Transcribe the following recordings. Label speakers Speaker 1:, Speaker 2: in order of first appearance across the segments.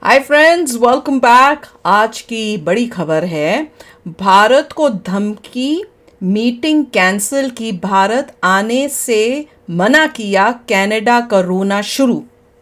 Speaker 1: Hi friends, welcome back. आज की बड़ी खबर है, भारत को धमकी, मीटिंग कैंसिल की, भारत आने से मना किया, कनाडा का रोना शुरू।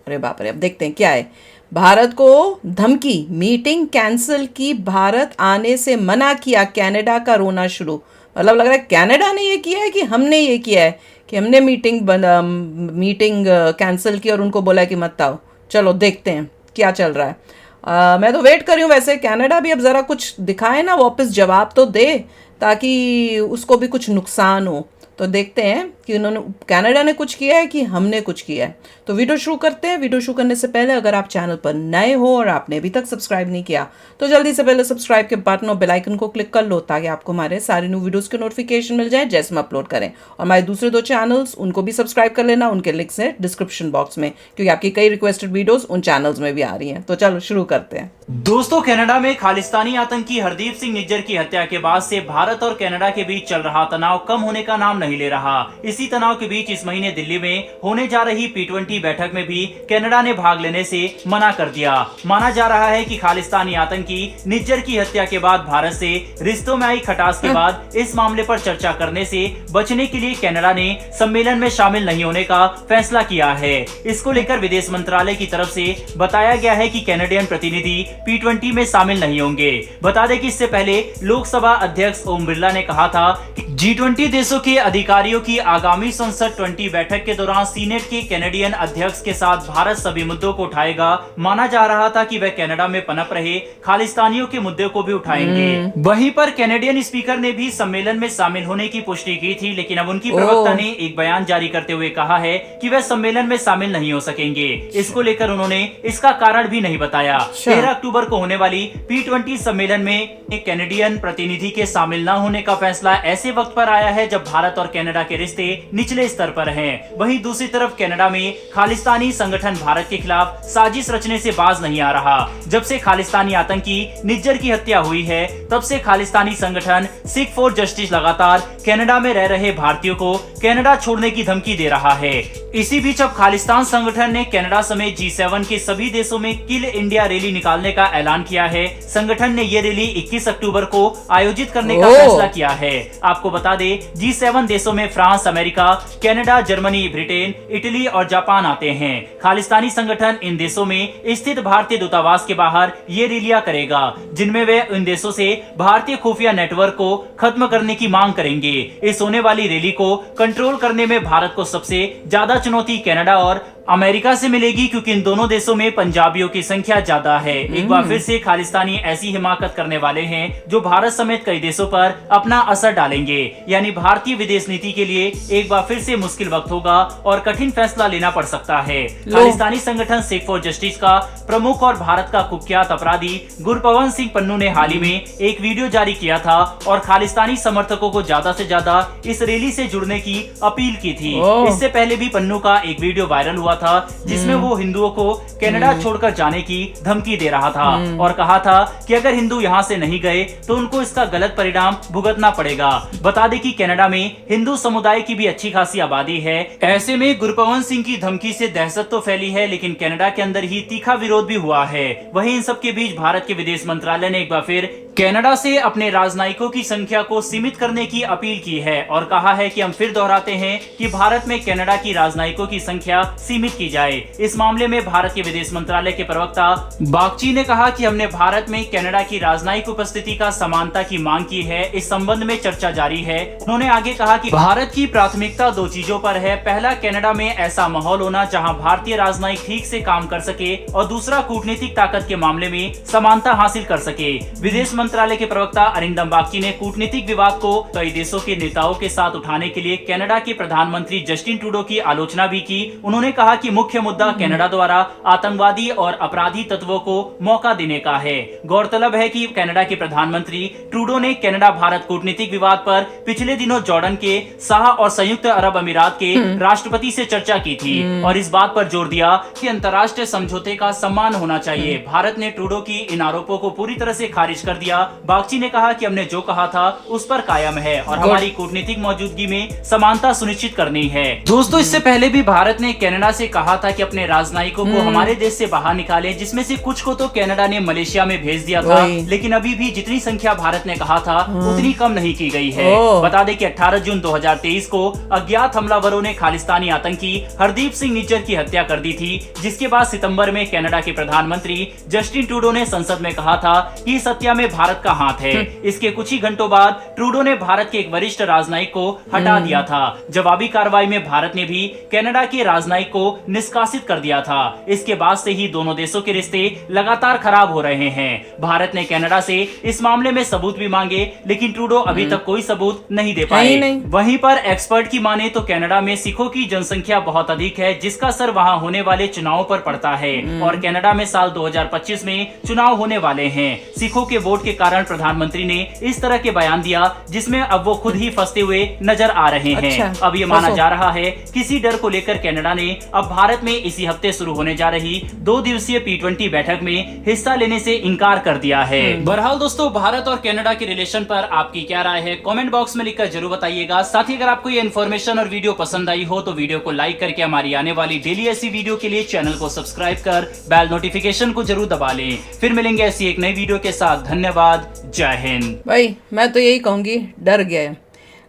Speaker 1: अरे बाप रे, अब देखते हैं क्या है। भारत को धमकी, मीटिंग कैंसिल की, भारत आने से मना किया, कनाडा का रोना शुरू। मतलब लग रहा है कनाडा ने ये किया है कि हमने ये किया है कि हमने मीटिंग कैंसिल की और उनको बोला है कि मत आओ। चलो देखते हैं क्या चल रहा है। मैं तो वेट कर रही हूँ। वैसे कनाडा भी अब ज़रा कुछ दिखाए ना, वापस जवाब तो दे, ताकि उसको भी कुछ नुकसान हो। तो देखते हैं कि उन्होंने, कनाडा ने कुछ किया है कि हमने कुछ किया है। तो वीडियो शुरू करते हैं। वीडियो शुरू करने से पहले अगर आप चैनल पर नए हो और आपने अभी तक सब्सक्राइब नहीं किया तो जल्दी से पहले सब्सक्राइब के बटन और बेल आइकन को क्लिक कर लो, ताकि आपको हमारे सारे न्यू वीडियोस के नोटिफिकेशन मिल जाए जैसे हम अपलोड करें। और हमारे दूसरे 2 चैनल्स, उनको भी सब्सक्राइब कर लेना। उनके लिंक्स हैं डिस्क्रिप्शन बॉक्स में, क्योंकि आपकी कई रिक्वेस्टेड वीडियोस उन चैनल्स में भी आ रही हैं। तो चलो शुरू करते हैं।
Speaker 2: दोस्तों, कनाडा में खालिस्तानी आतंकी हरदीप सिंह निज्जर की हत्या के बाद से भारत और कनाडा के बीच चल रहा तनाव कम होने का नाम नहीं ले रहा। इसी तनाव के बीच इस महीने दिल्ली में होने जा रही P20 बैठक में भी कनाडा ने भाग लेने से मना कर दिया। माना जा रहा है कि खालिस्तानी आतंकी निज्जर की हत्या के बाद भारत से रिश्तों में आई खटास के बाद इस मामले पर चर्चा करने से बचने के लिए कनाडा ने सम्मेलन में शामिल नहीं होने का फैसला किया है। इसको लेकर विदेश मंत्रालय की तरफ से बताया गया है कि कैनेडियन प्रतिनिधि P20 में शामिल नहीं होंगे। बता दें कि इससे पहले लोकसभा अध्यक्ष ओम बिरला ने कहा था कि G20 देशों के अधिकारियों की आगामी संसद 20 बैठक के दौरान सीनेट के कैनेडियन अध्यक्ष के साथ भारत सभी मुद्दों को उठाएगा। माना जा रहा था कि वह कनाडा में पनप रहे खालिस्तानियों के मुद्दे को भी उठाएंगे। वहीं पर कैनेडियन स्पीकर ने भी सम्मेलन में शामिल होने की पुष्टि की थी, लेकिन अब उनकी प्रवक्ता ने एक बयान जारी करते हुए कहा है कि वह सम्मेलन में शामिल नहीं हो सकेंगे। इसको लेकर उन्होंने इसका कारण भी नहीं बताया। 13 अक्टूबर को होने वाली P20 सम्मेलन में कैनेडियन प्रतिनिधि के शामिल न होने का फैसला ऐसे वक्त पर आया है जब भारत और कनाडा के रिश्ते निचले स्तर पर हैं। वहीं दूसरी तरफ कनाडा में खालिस्तानी संगठन भारत के खिलाफ साजिश रचने से बाज नहीं आ रहा। जब से खालिस्तानी आतंकी निज्जर की हत्या हुई है, तब से खालिस्तानी संगठन सिख फॉर जस्टिस लगातार कनाडा में रह रहे भारतीयों को कनाडा छोड़ने की धमकी दे रहा है। इसी बीच अब खालिस्तान संगठन ने कनाडा समेत G7 के सभी देशों में किल इंडिया रैली निकालने का ऐलान किया है। संगठन ने ये रैली 21 अक्टूबर को आयोजित करने का फैसला किया है। आपको बता दें, G7 देशों में France, America, Canada, Germany, Britain, Italy और जापान आते हैं। खालिस्तानी संगठन इन देशों में स्थित भारतीय दूतावास के बाहर ये रैलियां करेगा, जिनमें वे इन देशों से भारतीय खुफिया नेटवर्क को खत्म करने की मांग करेंगे। इस होने वाली रैली को कंट्रोल करने में भारत को सबसे ज्यादा चुनौती कनाडा और अमेरिका से मिलेगी, क्योंकि इन दोनों देशों में पंजाबियों की संख्या ज्यादा है। एक बार फिर से खालिस्तानी ऐसी हिमाकत करने वाले हैं जो भारत समेत कई देशों पर अपना असर डालेंगे। यानी भारतीय विदेश नीति के लिए एक बार फिर से मुश्किल वक्त होगा और कठिन फैसला लेना पड़ सकता है। खालिस्तानी संगठन सिख फॉर जस्टिस का प्रमुख और भारत का कुख्यात अपराधी गुरपवन सिंह पन्नू ने हाल ही में एक वीडियो जारी किया था और खालिस्तानी समर्थकों को ज्यादा से ज्यादा इस रैली से जुड़ने की अपील की थी। इससे पहले भी पन्नू का एक वीडियो वायरल हुआ था, जिसमें वो हिंदुओं को कनाडा छोड़कर जाने की धमकी दे रहा था और कहा था कि अगर हिंदू यहाँ से नहीं गए तो उनको इसका गलत परिणाम भुगतना पड़ेगा। बता दें कि कनाडा में हिंदू समुदाय की भी अच्छी खासी आबादी है। ऐसे में गुरपवन सिंह की धमकी से दहशत तो फैली है, लेकिन कनाडा के अंदर ही तीखा विरोध भी हुआ है। वहीं इन सब के बीच भारत के विदेश मंत्रालय ने एक बार फिर कनाडा से अपने राजनयिकों की संख्या को सीमित करने की अपील की है और कहा है कि हम फिर दोहराते हैं कि भारत में कनाडा की राजनयिकों की संख्या सीमित की जाए। इस मामले में भारत के विदेश मंत्रालय के प्रवक्ता बागची ने कहा कि हमने भारत में कनाडा की राजनयिक उपस्थिति का समानता की मांग की है। इस संबंध में चर्चा जारी है। उन्होंने आगे कहा कि भारत की प्राथमिकता 2 चीजों पर है। पहला, कनाडा में ऐसा माहौल होना जहां भारतीय राजनयिक ठीक से काम कर सके, और दूसरा, कूटनीतिक ताकत के मामले में समानता हासिल कर सके। विदेश मंत्रालय के प्रवक्ता अरिंदम बागची ने कूटनीतिक विवाद को कई देशों के नेताओं के साथ उठाने के लिए कनाडा के प्रधानमंत्री जस्टिन ट्रूडो की आलोचना भी की। उन्होंने कहा कि मुख्य मुद्दा कनाडा द्वारा आतंकवादी और अपराधी तत्वों को मौका देने का है। गौरतलब है कि कनाडा के प्रधानमंत्री ट्रूडो ने कनाडा भारत कूटनीतिक विवाद पर पिछले दिनों जॉर्डन के शाह और संयुक्त अरब अमीरात के राष्ट्रपति से चर्चा की थी और इस बात पर जोर दिया कि अंतर्राष्ट्रीय समझौते का सम्मान होना चाहिए। भारत ने ट्रूडो की इन आरोपों को पूरी तरह से खारिज कर दिया प्रवक्ता बागची ने कहा कि हमने जो कहा था उस पर कायम है और हमारी कूटनीतिक मौजूदगी में समानता सुनिश्चित करनी है। दोस्तों, इससे पहले भी भारत ने कनाडा से कहा था कि अपने राजनयिकों को हमारे देश से बाहर निकाले, जिसमें से कुछ को तो कनाडा ने मलेशिया में भेज दिया था, लेकिन अभी भी जितनी संख्या भारत ने कहा था उतनी कम नहीं की गई है। बता दें कि 18 जून 2023 को अज्ञात हमलावरों ने खालिस्तानी आतंकी हरदीप सिंह निज्जर की हत्या कर दी थी, जिसके बाद सितंबर में कनाडा के प्रधानमंत्री जस्टिन ट्रूडो ने संसद में कहा था कि इस हत्या में भारत का हाथ है। इसके कुछ ही घंटों बाद ट्रूडो ने भारत के एक वरिष्ठ राजनयिक को हटा दिया था। जवाबी कार्रवाई में भारत ने भी कनाडा के राजनयिक को निष्कासित कर दिया था। इसके बाद से ही दोनों देशों के रिश्ते लगातार खराब हो रहे हैं। भारत ने कनाडा से इस मामले में सबूत भी मांगे, लेकिन ट्रूडो अभी तक कोई सबूत नहीं दे पाए। वहीं पर एक्सपर्ट की माने तो कनाडा में सिखों की जनसंख्या बहुत अधिक है, जिसका असर वहां होने वाले चुनावों पर पड़ता है और कनाडा में साल 2025 में चुनाव होने वाले हैं। सिखों के वोट के कारण प्रधानमंत्री ने इस तरह के बयान दिया, जिसमें अब वो खुद ही फंसते हुए नजर आ रहे हैं। अब ये माना जा रहा है किसी डर को लेकर कनाडा ने अब भारत में इसी हफ्ते शुरू होने जा रही 2 दिवसीय P20 बैठक में हिस्सा लेने से इनकार कर दिया है। बहरहाल दोस्तों, भारत और कनाडा के रिलेशन पर आपकी क्या राय है, कमेंट बॉक्स में लिखकर जरूर बताइएगा। साथ ही अगर आपको ये इन्फॉर्मेशन और वीडियो पसंद आई हो तो वीडियो को लाइक करके हमारी आने वाली डेली ऐसी वीडियो के लिए चैनल को सब्सक्राइब कर बेल नोटिफिकेशन को जरूर दबा लें। फिर मिलेंगे ऐसी एक नई वीडियो के साथ। धन्यवाद। जय हिंद।
Speaker 1: भाई मैं तो यही कहूंगी, डर गए।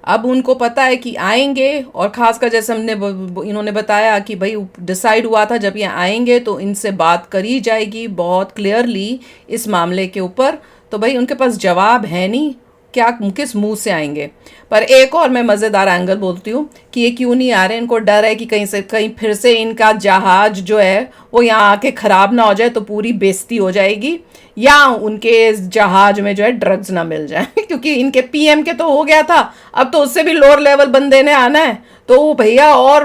Speaker 1: अब उनको पता है कि आएंगे, और खासकर जैसे इन्होंने बताया कि भाई डिसाइड हुआ था जब ये आएंगे तो इनसे बात करी जाएगी बहुत क्लियरली इस मामले के ऊपर। तो भाई उनके पास जवाब है नहीं, क्या किस मुंह से आएंगे। पर एक और मैं मज़ेदार एंगल बोलती हूँ कि ये क्यों नहीं आ रहे, इनको डर है कि कहीं फिर से इनका जहाज जो है वो यहाँ आके ख़राब ना हो जाए तो पूरी बेइज्जती हो जाएगी, या उनके जहाज में जो है ड्रग्स ना मिल जाए क्योंकि इनके पीएम के तो हो गया था, अब तो उससे भी लोअर लेवल बंदे ने आना है। तो भैया और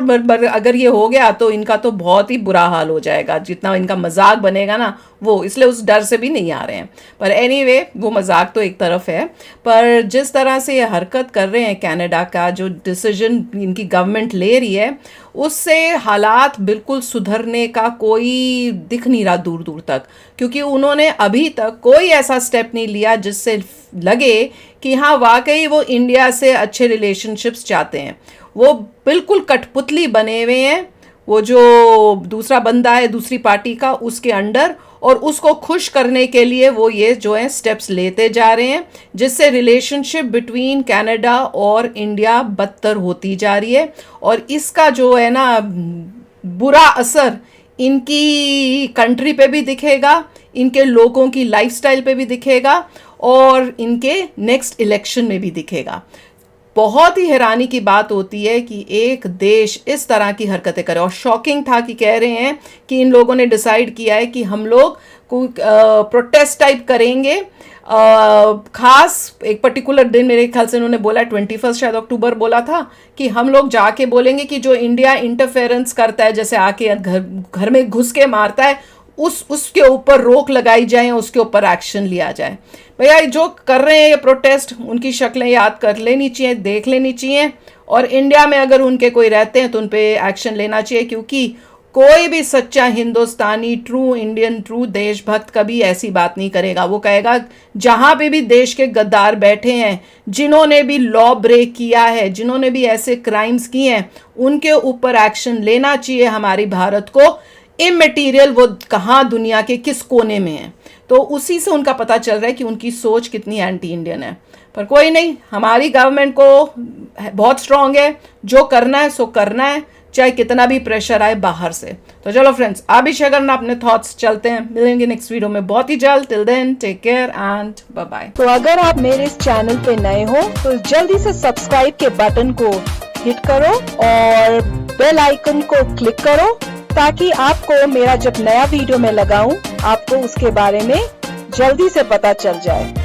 Speaker 1: अगर ये हो गया तो इनका तो बहुत ही बुरा हाल हो जाएगा, जितना इनका मजाक बनेगा ना वो, इसलिए उस डर से भी नहीं आ रहे हैं। पर एनीवे वो मजाक तो एक तरफ है, पर जिस तरह से ये हरकत कर रहे हैं कनाडा का जो डिसीजन इनकी गवर्नमेंट ले रही है, उससे हालात बिल्कुल सुधरने का कोई दिख नहीं रहा दूर दूर तक, क्योंकि उन्होंने अभी तक कोई ऐसा स्टेप नहीं लिया जिससे लगे कि हाँ वाकई वो इंडिया से अच्छे रिलेशनशिप्स चाहते हैं। वो बिल्कुल कठपुतली बने हुए हैं, वो जो दूसरा बंदा है दूसरी पार्टी का उसके अंडर, और उसको खुश करने के लिए वो ये जो है स्टेप्स लेते जा रहे हैं, जिससे रिलेशनशिप बिटवीन कनाडा और इंडिया बदतर होती जा रही है। और इसका जो है ना बुरा असर इनकी कंट्री पे भी दिखेगा, इनके लोगों की लाइफस्टाइल पे भी दिखेगा, और इनके नेक्स्ट इलेक्शन में भी दिखेगा। बहुत ही हैरानी की बात होती है कि एक देश इस तरह की हरकतें करे, और शॉकिंग था कि कह रहे हैं कि इन लोगों ने डिसाइड किया है कि हम लोग कोई प्रोटेस्ट टाइप करेंगे, खास एक पर्टिकुलर दिन, मेरे ख्याल से उन्होंने बोला 21 शायद अक्टूबर बोला था, कि हम लोग जाके बोलेंगे कि जो इंडिया इंटरफेरेंस करता है, जैसे आके घर में घुस के मारता है, उसके ऊपर रोक लगाई जाए, उसके ऊपर एक्शन लिया जाए। भैया जो कर रहे हैं ये प्रोटेस्ट, उनकी शक्लें याद कर लेनी चाहिए, देख लेनी चाहिए, और इंडिया में अगर उनके कोई रहते हैं तो उन पे एक्शन लेना चाहिए, क्योंकि कोई भी सच्चा हिंदुस्तानी, ट्रू इंडियन, ट्रू देशभक्त कभी ऐसी बात नहीं करेगा। वो कहेगा जहाँ पे भी देश के गद्दार बैठे हैं, जिन्होंने भी लॉ ब्रेक किया है, जिन्होंने भी ऐसे क्राइम्स किए हैं, उनके ऊपर एक्शन लेना चाहिए हमारी भारत को, इमटेरियल वो कहाँ दुनिया के किस कोने में है। तो उसी से उनका पता चल रहा है कि उनकी सोच कितनी एंटी इंडियन है। पर कोई नहीं, हमारी गवर्नमेंट को बहुत स्ट्रांग है, जो करना है सो करना है, चाहे कितना भी प्रेशर आए बाहर से। तो चलो फ्रेंड्स, आप भी शेयर करना अपने थॉट्स, चलते हैं, मिलेंगे नेक्स्ट वीडियो में बहुत ही जल्द। Till then take care and bye bye.
Speaker 3: तो अगर आप मेरे इस चैनल पे नए हो तो जल्दी से सब्सक्राइब के बटन को हिट करो और बेल आइकन को क्लिक करो, ताकि आपको मेरा जब नया वीडियो मैं लगाऊं आपको उसके बारे में जल्दी से पता चल जाए।